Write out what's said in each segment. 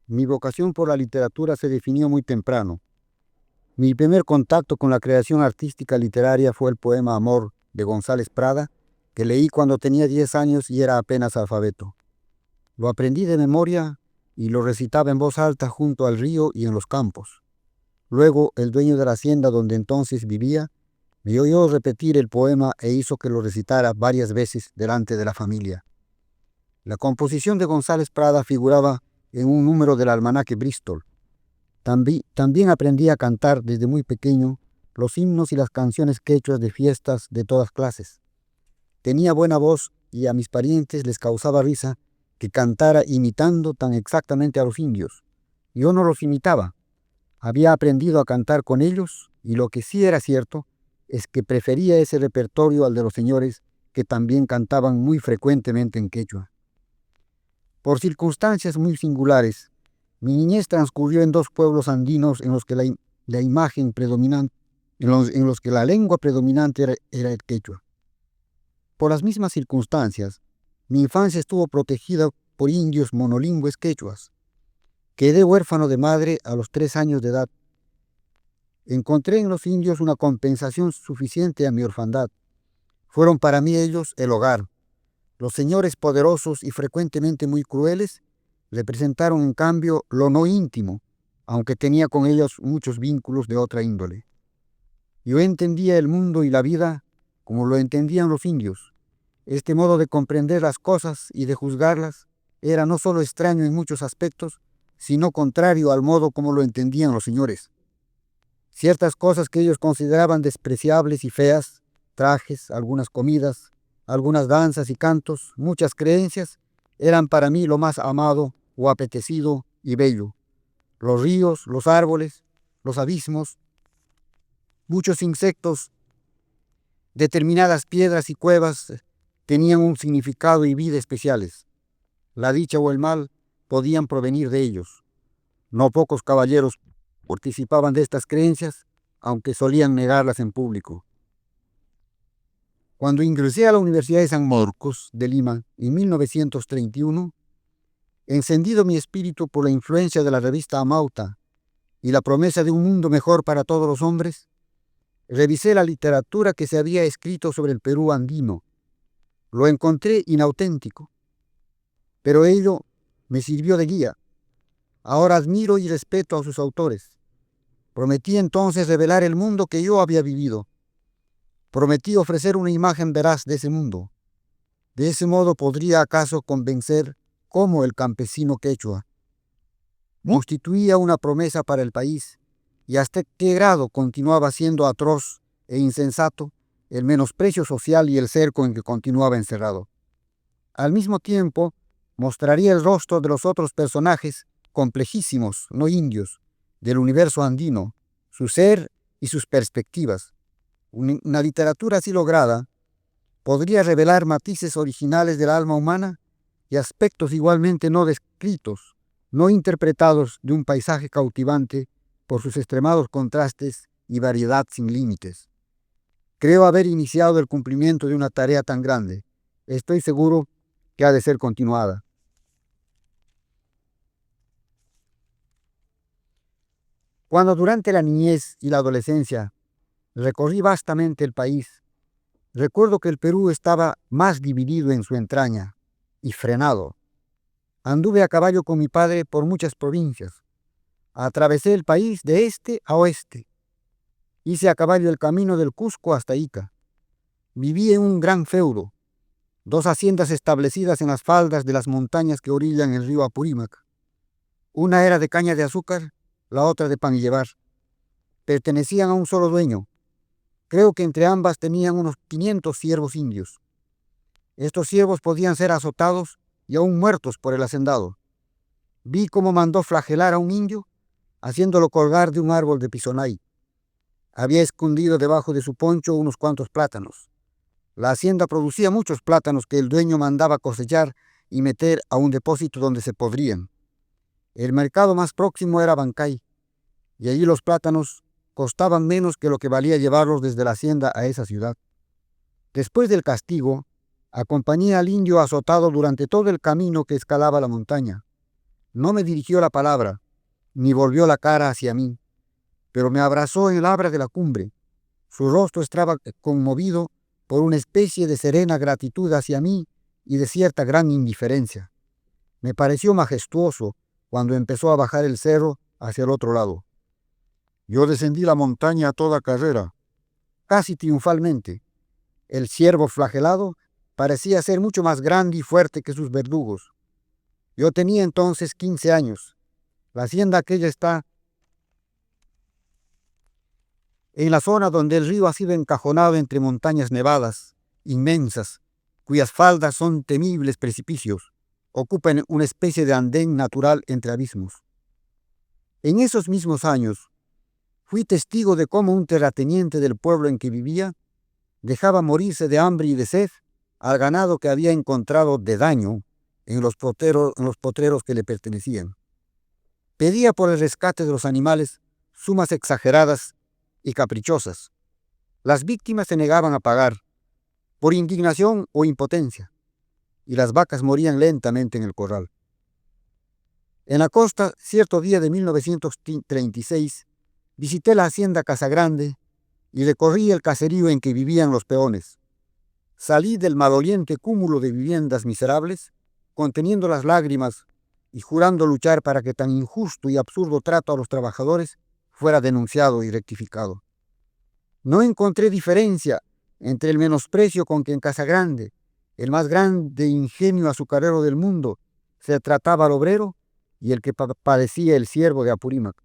Mi vocación por la literatura se definió muy temprano. Mi primer contacto con la creación artística literaria fue el poema Amor de González Prada, que leí cuando tenía 10 años y era apenas alfabeto. Lo aprendí de memoria y lo recitaba en voz alta junto al río y en los campos. Luego, el dueño de la hacienda donde entonces vivía me oyó repetir el poema e hizo que lo recitara varias veces delante de la familia. La composición de González Prada figuraba en un número del almanaque Bristol. También aprendí a cantar desde muy pequeño los himnos y las canciones quechuas de fiestas de todas clases. Tenía buena voz y a mis parientes les causaba risa que cantara imitando tan exactamente a los indios. Yo no los imitaba. Había aprendido a cantar con ellos y lo que sí era cierto es que prefería ese repertorio al de los señores que también cantaban muy frecuentemente en quechua. Por circunstancias muy singulares, mi niñez transcurrió en 2 pueblos andinos en los que la imagen predominante, en los que la lengua predominante era el quechua. Por las mismas circunstancias, mi infancia estuvo protegida por indios monolingües quechuas. Quedé huérfano de madre a los 3 años de edad. Encontré en los indios una compensación suficiente a mi orfandad. Fueron para mí ellos el hogar. Los señores poderosos y frecuentemente muy crueles representaron en cambio lo no íntimo, aunque tenía con ellos muchos vínculos de otra índole. Yo entendía el mundo y la vida como lo entendían los indios. Este modo de comprender las cosas y de juzgarlas era no solo extraño en muchos aspectos, sino contrario al modo como lo entendían los señores. Ciertas cosas que ellos consideraban despreciables y feas, trajes, algunas comidas, algunas danzas y cantos, muchas creencias, eran para mí lo más amado o apetecido y bello. Los ríos, los árboles, los abismos, muchos insectos, determinadas piedras y cuevas tenían un significado y vida especiales. La dicha o el mal podían provenir de ellos. No pocos caballeros participaban de estas creencias, aunque solían negarlas en público. Cuando ingresé a la Universidad de San Marcos de Lima en 1931, encendido mi espíritu por la influencia de la revista Amauta y la promesa de un mundo mejor para todos los hombres, revisé la literatura que se había escrito sobre el Perú andino. Lo encontré inauténtico, pero ello me sirvió de guía. Ahora admiro y respeto a sus autores. Prometí entonces revelar el mundo que yo había vivido. Prometí ofrecer una imagen veraz de ese mundo. De ese modo podría acaso convencer cómo el campesino quechua constituía una promesa para el país y hasta qué grado continuaba siendo atroz e insensato el menosprecio social y el cerco en que continuaba encerrado. Al mismo tiempo, mostraría el rostro de los otros personajes complejísimos, no indios, del universo andino, su ser y sus perspectivas. Una literatura así lograda podría revelar matices originales del alma humana y aspectos igualmente no descritos, no interpretados de un paisaje cautivante por sus extremados contrastes y variedad sin límites. Creo haber iniciado el cumplimiento de una tarea tan grande. Estoy seguro que ha de ser continuada. Cuando durante la niñez y la adolescencia recorrí vastamente el país, recuerdo que el Perú estaba más dividido en su entraña y frenado. Anduve a caballo con mi padre por muchas provincias. Atravesé el país de este a oeste. Hice a caballo el camino del Cusco hasta Ica. Viví en un gran feudo, 2 haciendas establecidas en las faldas de las montañas que orillan el río Apurímac. Una era de caña de azúcar, la otra de pan y llevar. Pertenecían a un solo dueño. Creo que entre ambas tenían unos 500 siervos indios. Estos siervos podían ser azotados y aún muertos por el hacendado. Vi cómo mandó flagelar a un indio, haciéndolo colgar de un árbol de pisonay. Había escondido debajo de su poncho unos cuantos plátanos. La hacienda producía muchos plátanos que el dueño mandaba cosechar y meter a un depósito donde se podrían. El mercado más próximo era Bancay, y allí los plátanos costaban menos que lo que valía llevarlos desde la hacienda a esa ciudad. Después del castigo, acompañé al indio azotado durante todo el camino que escalaba la montaña. No me dirigió la palabra, ni volvió la cara hacia mí, pero me abrazó en el arbra de la cumbre. Su rostro estaba conmovido por una especie de serena gratitud hacia mí y de cierta gran indiferencia. Me pareció majestuoso cuando empezó a bajar el cerro hacia el otro lado. Yo descendí la montaña a toda carrera, casi triunfalmente. El ciervo flagelado parecía ser mucho más grande y fuerte que sus verdugos. Yo tenía entonces 15 años. La hacienda aquella está en la zona donde el río ha sido encajonado entre montañas nevadas, inmensas, cuyas faldas son temibles precipicios. Ocupan una especie de andén natural entre abismos. En esos mismos años, fui testigo de cómo un terrateniente del pueblo en que vivía dejaba morirse de hambre y de sed al ganado que había encontrado de daño en los potreros que le pertenecían. Pedía por el rescate de los animales sumas exageradas y caprichosas. Las víctimas se negaban a pagar, por indignación o impotencia, y las vacas morían lentamente en el corral. En la costa, cierto día de 1936, visité la hacienda Casagrande y recorrí el caserío en que vivían los peones. Salí del maloliente cúmulo de viviendas miserables, conteniendo las lágrimas y jurando luchar para que tan injusto y absurdo trato a los trabajadores fuera denunciado y rectificado. No encontré diferencia entre el menosprecio con que en Casagrande, el más grande ingenio azucarero del mundo, se trataba al obrero y el que padecía el siervo de Apurímac.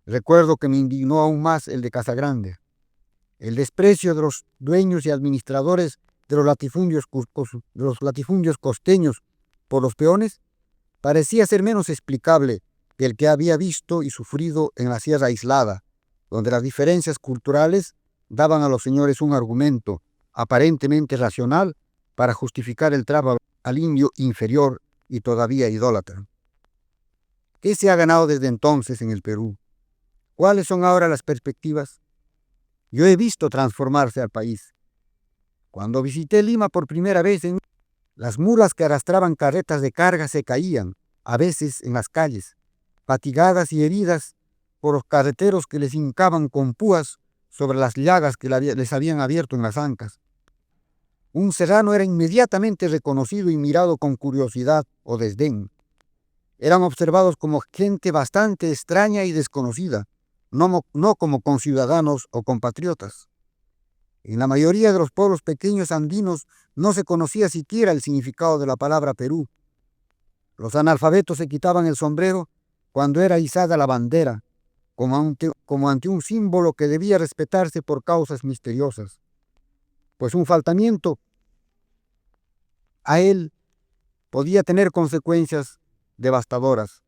Recuerdo que me indignó aún más el de Casagrande. El desprecio de los dueños y administradores de los latifundios costeños por los peones parecía ser menos explicable que el que había visto y sufrido en la Sierra Aislada, donde las diferencias culturales daban a los señores un argumento aparentemente racional para justificar el trato al indio inferior y todavía idólatra. ¿Qué se ha ganado desde entonces en el Perú? ¿Cuáles son ahora las perspectivas? Yo he visto transformarse al país. Cuando visité Lima por primera vez, las mulas que arrastraban carretas de carga se caían, a veces en las calles, fatigadas y heridas por los carreteros que les hincaban con púas sobre las llagas que les habían abierto en las ancas. Un serrano era inmediatamente reconocido y mirado con curiosidad o desdén. Eran observados como gente bastante extraña y desconocida, no como conciudadanos o compatriotas. En la mayoría de los pueblos pequeños andinos no se conocía siquiera el significado de la palabra Perú. Los analfabetos se quitaban el sombrero cuando era izada la bandera, como ante un símbolo que debía respetarse por causas misteriosas, pues un faltamiento a él podía tener consecuencias devastadoras.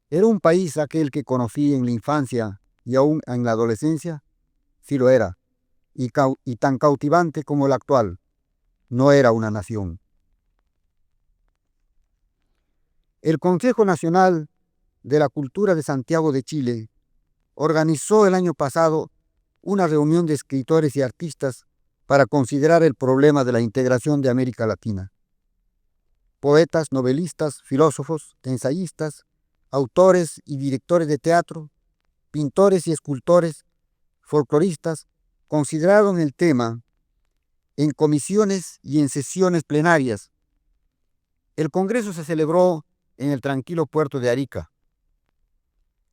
¿Era un país aquel que conocí en la infancia y aún en la adolescencia? Sí lo era, y tan cautivante como el actual. No era una nación. El Consejo Nacional de la Cultura de Santiago de Chile organizó el año pasado una reunión de escritores y artistas para considerar el problema de la integración de América Latina. Poetas, novelistas, filósofos, ensayistas, autores y directores de teatro, pintores y escultores, folcloristas, consideraron el tema en comisiones y en sesiones plenarias. El Congreso se celebró en el tranquilo puerto de Arica.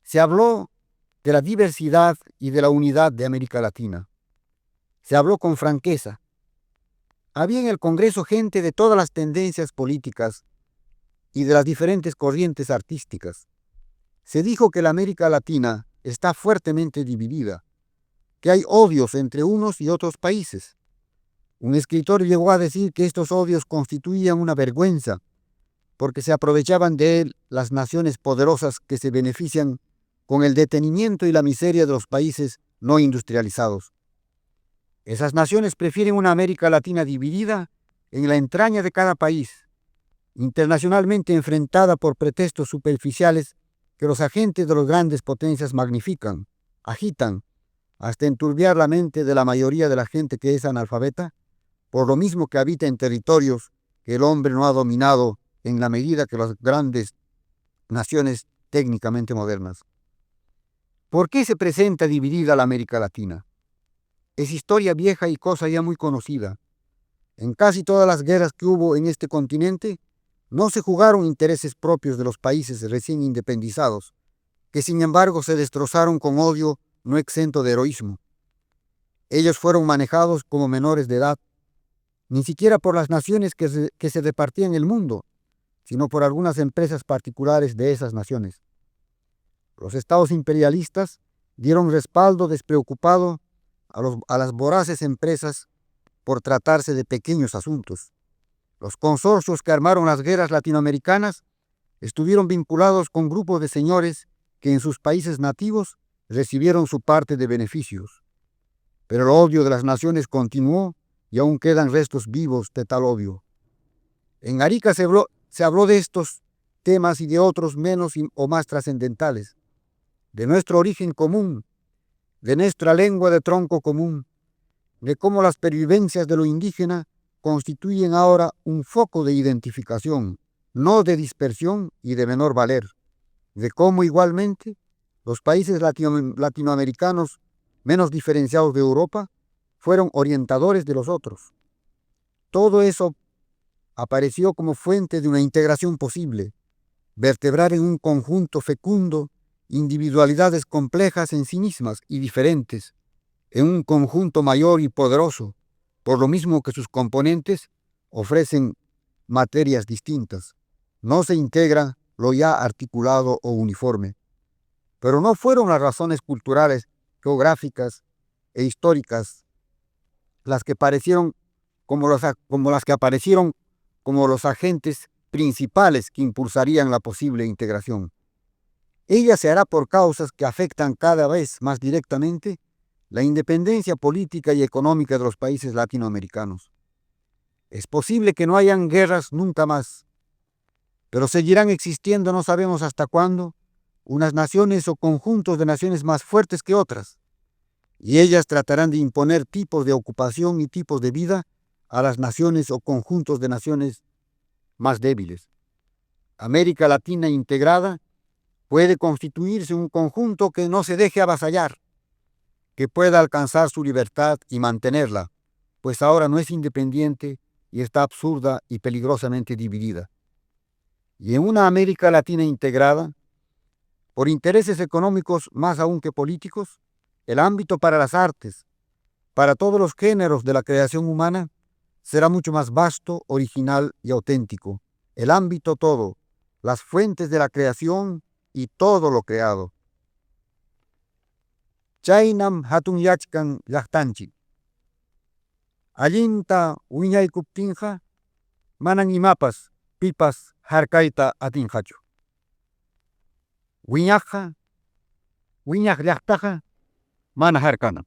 Se habló de la diversidad y de la unidad de América Latina. Se habló con franqueza. Había en el Congreso gente de todas las tendencias políticas y de las diferentes corrientes artísticas. Se dijo que la América Latina está fuertemente dividida, que hay odios entre unos y otros países. Un escritor llegó a decir que estos odios constituían una vergüenza, porque se aprovechaban de él las naciones poderosas que se benefician con el detenimiento y la miseria de los países no industrializados. Esas naciones prefieren una América Latina dividida en la entraña de cada país, internacionalmente enfrentada por pretextos superficiales que los agentes de las grandes potencias magnifican, agitan, hasta enturbiar la mente de la mayoría de la gente que es analfabeta, por lo mismo que habita en territorios que el hombre no ha dominado en la medida que las grandes naciones técnicamente modernas. ¿Por qué se presenta dividida la América Latina? Es historia vieja y cosa ya muy conocida. En casi todas las guerras que hubo en este continente, no se jugaron intereses propios de los países recién independizados, que sin embargo se destrozaron con odio no exento de heroísmo. Ellos fueron manejados como menores de edad, ni siquiera por las naciones que se repartían el mundo, sino por algunas empresas particulares de esas naciones. Los estados imperialistas dieron respaldo despreocupado a las voraces empresas por tratarse de pequeños asuntos. Los consorcios que armaron las guerras latinoamericanas estuvieron vinculados con grupos de señores que en sus países nativos recibieron su parte de beneficios. Pero el odio de las naciones continuó y aún quedan restos vivos de tal odio. En Arica se habló de estos temas y de otros menos o más trascendentales, de nuestro origen común, de nuestra lengua de tronco común, de cómo las pervivencias de lo indígena constituyen ahora un foco de identificación, no de dispersión y de menor valer, de cómo igualmente los países latinoamericanos menos diferenciados de Europa fueron orientadores de los otros. Todo eso apareció como fuente de una integración posible, vertebrar en un conjunto fecundo individualidades complejas en sí mismas y diferentes, en un conjunto mayor y poderoso, por lo mismo que sus componentes ofrecen materias distintas. No se integra lo ya articulado o uniforme. Pero no fueron las razones culturales, geográficas e históricas las que aparecieron como las que aparecieron como los agentes principales que impulsarían la posible integración. Ella se hará por causas que afectan cada vez más directamente la independencia política y económica de los países latinoamericanos. Es posible que no hayan guerras nunca más, pero seguirán existiendo, no sabemos hasta cuándo, unas naciones o conjuntos de naciones más fuertes que otras, y ellas tratarán de imponer tipos de ocupación y tipos de vida a las naciones o conjuntos de naciones más débiles. América Latina integrada puede constituirse un conjunto que no se deje avasallar, que pueda alcanzar su libertad y mantenerla, pues ahora no es independiente y está absurda y peligrosamente dividida. Y en una América Latina integrada, por intereses económicos más aún que políticos, el ámbito para las artes, para todos los géneros de la creación humana, será mucho más vasto, original y auténtico. El ámbito todo, las fuentes de la creación y todo lo creado. Chaynam hatun yachkan llaqtanchik. Allinta wiñaykuptinqa manan imapas pipas harkayta atinqachu. Wiñaq llaqtaqa mana harkana.